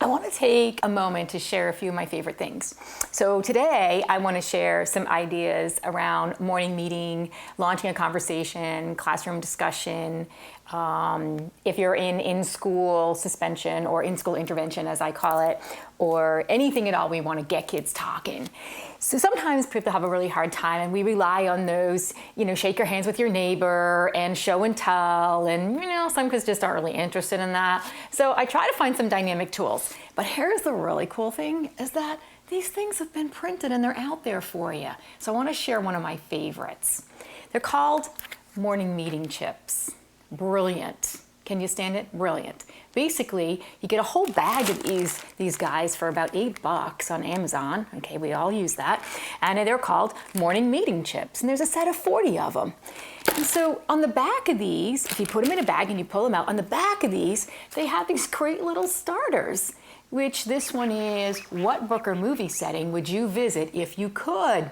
want to take a moment to share a few of my favorite things. So today I want to share some ideas around morning meeting, launching a conversation, classroom discussion, if you're in school suspension or in school intervention as I call it, or anything at all, we want to get kids talking. So sometimes people have a really hard time and we rely on those, shake your hands with your neighbor and show and tell, and some kids just aren't really interested in that. So I try to find some dynamic tools. But here's the really cool thing is that these things have been printed and they're out there for you. So I want to share one of my favorites. They're called morning meeting chips. Brilliant. Can you stand it? Brilliant. Basically, you get a whole bag of these guys for about $8 on Amazon. Okay, we all use that. And they're called morning meeting chips. And there's a set of 40 of them. And so on the back of these, if you put them in a bag and you pull them out, on the back of these, they have these great little starters, which this one is, what book or movie setting would you visit if you could?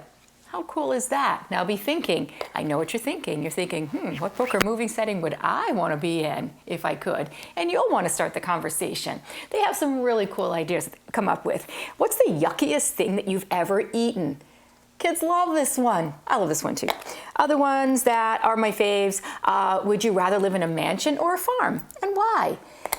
How cool is that? Now be thinking, I know what you're thinking. You're thinking, what book or movie setting would I want to be in if I could? And you'll want to start the conversation. They have some really cool ideas to come up with. What's the yuckiest thing that you've ever eaten? Kids love this one. I love this one too. Other ones that are my faves, would you rather live in a mansion or a farm? And why?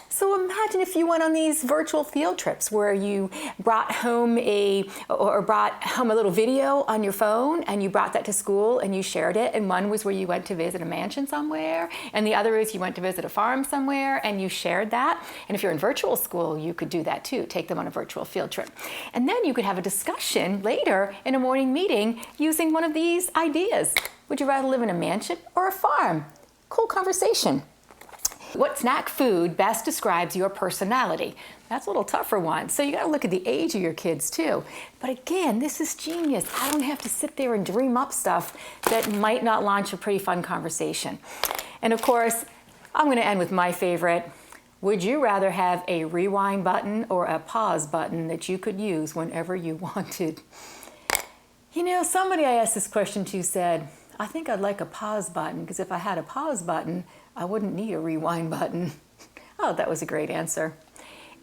So imagine if you went on these virtual field trips where you brought home a little video on your phone and you brought that to school and you shared it. And one was where you went to visit a mansion somewhere, and the other is you went to visit a farm somewhere and you shared that. And if you're in virtual school, you could do that too. Take them on a virtual field trip. And then you could have a discussion later in a morning meeting using one of these ideas. Would you rather live in a mansion or a farm? Cool conversation. What snack food best describes your personality? That's a little tougher one. So you got to look at the age of your kids too. But again, this is genius. I don't have to sit there and dream up stuff that might not launch a pretty fun conversation. And of course, I'm going to end with my favorite. Would you rather have a rewind button or a pause button that you could use whenever you wanted? Somebody I asked this question to said, I think I'd like a pause button because if I had a pause button, I wouldn't need a rewind button. Oh, that was a great answer.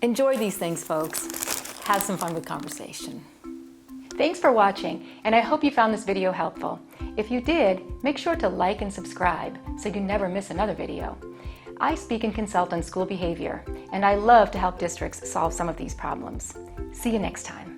Enjoy these things, folks. Have some fun with conversation. Thanks for watching, and I hope you found this video helpful. If you did, make sure to like and subscribe so you never miss another video. I speak and consult on school behavior, and I love to help districts solve some of these problems. See you next time.